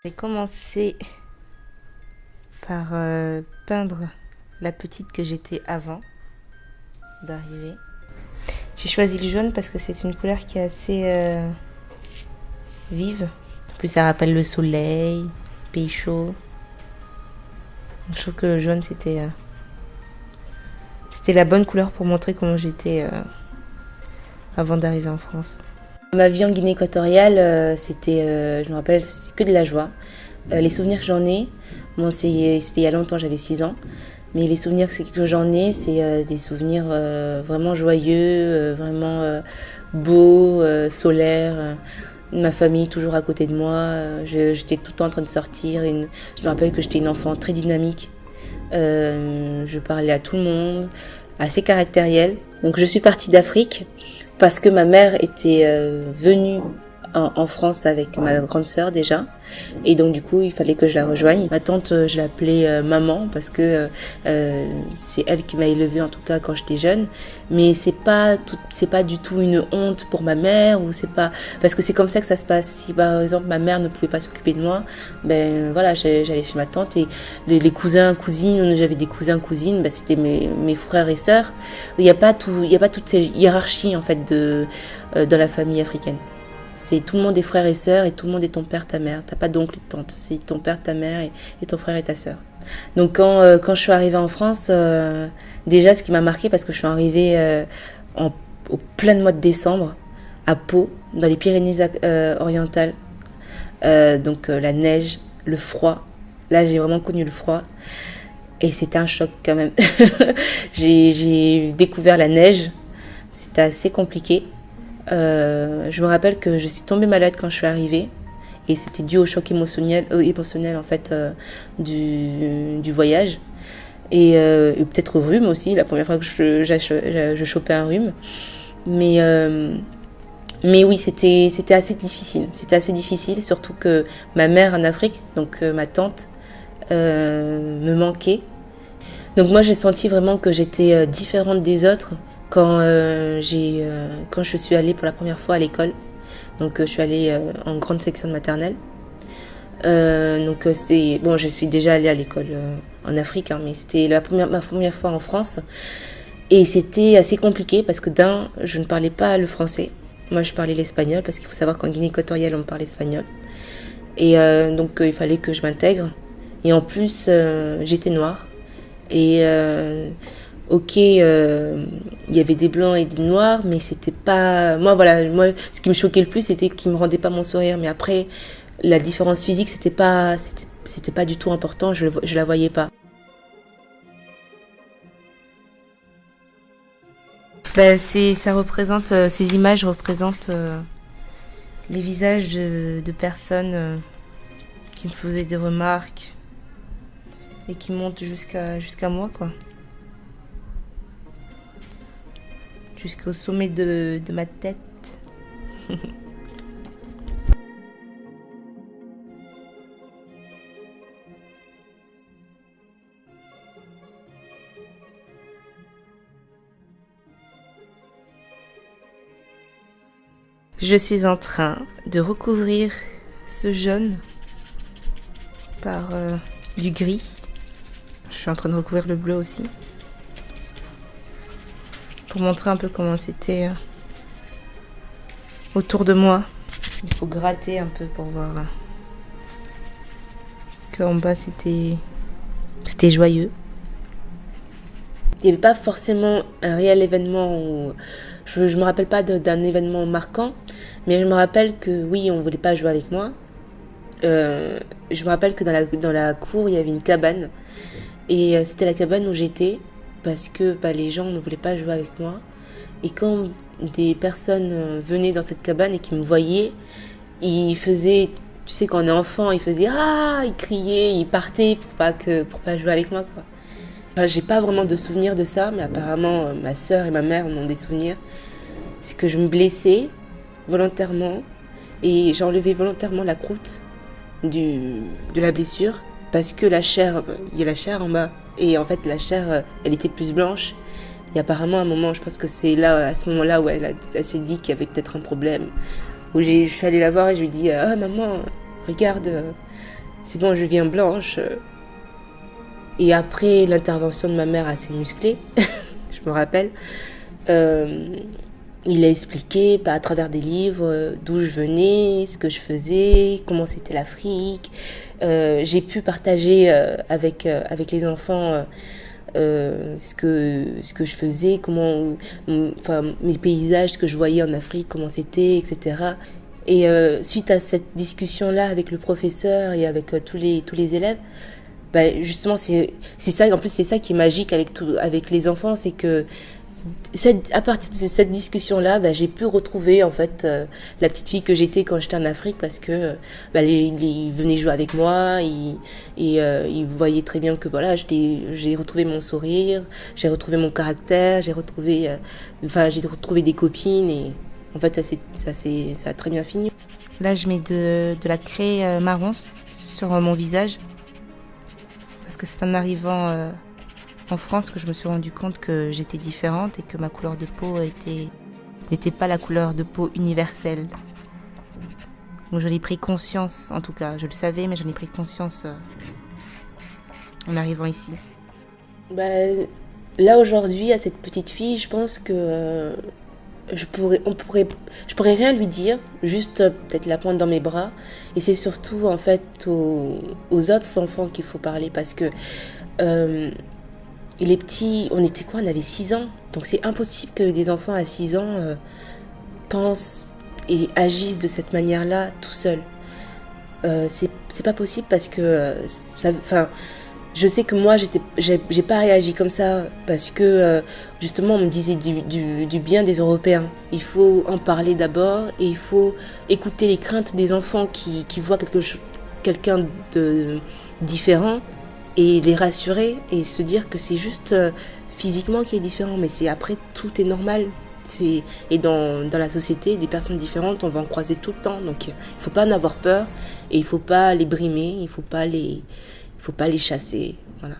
J'ai commencé par peindre la petite que j'étais avant d'arriver. J'ai choisi le jaune parce que c'est une couleur qui est assez vive. En plus, ça rappelle le soleil, pays chaud. Je trouve que le jaune, c'était la bonne couleur pour montrer comment j'étais avant d'arriver en France. Ma vie en Guinée équatoriale, je me rappelle, c'était que de la joie. Les souvenirs que j'en ai, bon, c'était il y a longtemps, j'avais 6 ans. Mais les souvenirs que j'en ai, c'est des souvenirs vraiment joyeux, vraiment beaux, solaires. Ma famille toujours à côté de moi. J'étais tout le temps en train de sortir. Je me rappelle que j'étais une enfant très dynamique. Je parlais à tout le monde, assez caractérielle. Donc je suis partie d'Afrique parce que ma mère était venue en France avec ma grande sœur déjà, et donc du coup il fallait que je la rejoigne. Ma tante, je l'appelais maman parce que c'est elle qui m'a élevée en tout cas quand j'étais jeune, mais c'est pas du tout une honte pour ma mère, ou c'est pas parce que c'est comme ça que ça se passe. Si par exemple ma mère ne pouvait pas s'occuper de moi, ben voilà, j'allais chez ma tante, et les cousins cousines, j'avais des cousins cousines, ben c'était mes frères et sœurs. Il y a pas toute cette hiérarchie en fait dans la famille africaine. C'est tout le monde est frère et sœur, et tout le monde est ton père, ta mère. T'as pas d'oncle et de tante. C'est ton père, ta mère et ton frère et ta sœur. Donc quand je suis arrivée en France, déjà ce qui m'a marqué, parce que je suis arrivée au plein mois de décembre à Pau, dans les Pyrénées orientales. Donc la neige, le froid. Là j'ai vraiment connu le froid. Et c'était un choc quand même. J'ai découvert la neige. C'était assez compliqué. Je me rappelle que je suis tombée malade quand je suis arrivée, et c'était dû au choc émotionnel en fait du voyage, et peut-être au rhume aussi, la première fois que je chopais un rhume. Mais oui, c'était assez difficile, surtout que ma mère en Afrique, donc ma tante, me manquait. Donc moi j'ai senti vraiment que j'étais différente des autres quand je suis allée pour la première fois à l'école. Donc je suis allée en grande section de maternelle. C'était bon, je suis déjà allée à l'école en Afrique, hein, mais c'était ma première fois en France, et c'était assez compliqué parce que je ne parlais pas le français. Moi je parlais l'espagnol, parce qu'il faut savoir qu'en Guinée équatoriale on parle espagnol, et il fallait que je m'intègre. Et en plus j'étais noire, et ok, il y avait des blancs et des noirs, mais c'était pas... Moi, ce qui me choquait le plus, c'était qu'ils me rendaient pas mon sourire. Mais après, la différence physique, c'était pas du tout important, je la voyais pas. Ces images représentent les visages de personnes qui me faisaient des remarques et qui montent jusqu'à moi, quoi. Jusqu'au sommet de ma tête. Je suis en train de recouvrir ce jaune par du gris. Je suis en train de recouvrir le bleu aussi, pour montrer un peu comment c'était autour de moi. Il faut gratter un peu pour voir qu'en bas c'était joyeux. Il n'y avait pas forcément un réel événement je me rappelle pas d'un événement marquant, mais je me rappelle que oui, on voulait pas jouer avec moi. Je me rappelle que dans la cour il y avait une cabane, et c'était la cabane où j'étais, parce que les gens ne voulaient pas jouer avec moi. Et quand des personnes venaient dans cette cabane et qui me voyaient, ils faisaient, tu sais, quand on est enfant, ils faisaient ah, ils criaient, ils partaient pour pas jouer avec moi, quoi. Enfin, j'ai pas vraiment de souvenirs de ça, mais apparemment ma sœur et ma mère en ont des souvenirs. C'est que je me blessais volontairement, et j'enlevais volontairement la croûte de la blessure, parce que il y a la chair en bas, et en fait la chair elle était plus blanche. Et apparemment à un moment, je pense que c'est à ce moment-là où elle s'est dit qu'il y avait peut-être un problème, où je suis allée la voir et je lui ai dit ah maman, regarde, c'est bon, je viens blanche. Et après l'intervention de ma mère assez musclée, je me rappelle, il a expliqué à travers des livres d'où je venais, ce que je faisais, comment c'était l'Afrique. J'ai pu partager avec les enfants ce que je faisais, mes paysages, ce que je voyais en Afrique, comment c'était, etc. Et suite à cette discussion-là avec le professeur et avec tous les élèves, justement, c'est ça, en plus c'est ça qui est magique avec les enfants, c'est que à partir de cette discussion-là, j'ai pu retrouver en fait la petite fille que j'étais quand j'étais en Afrique, parce que ils venaient jouer avec moi, ils voyaient très bien que voilà, j'ai retrouvé mon sourire, j'ai retrouvé mon caractère, j'ai retrouvé des copines, et en fait ça a très bien fini. Là, je mets de la craie marron sur mon visage, parce que c'est en arrivant en France que je me suis rendu compte que j'étais différente et que ma couleur de peau n'était pas la couleur de peau universelle. Donc j'en ai pris conscience, en tout cas, je le savais, mais j'en ai pris conscience en arrivant ici. Là aujourd'hui, à cette petite fille, je pense que je pourrais rien lui dire, juste peut-être la prendre dans mes bras. Et c'est surtout en fait aux autres enfants qu'il faut parler, parce que les petits, on avait 6 ans, donc c'est impossible que des enfants à 6 ans pensent et agissent de cette manière-là tout seuls. C'est pas possible, parce que je sais que moi j'ai pas réagi comme ça parce que justement on me disait du bien des Européens. Il faut en parler d'abord, et il faut écouter les craintes des enfants qui voient quelqu'un de différent, et les rassurer et se dire que c'est juste physiquement qui est différent, mais c'est après tout est normal. Et dans la société, des personnes différentes, on va en croiser tout le temps, donc il faut pas en avoir peur, et il faut pas les brimer, il faut pas les chasser, voilà.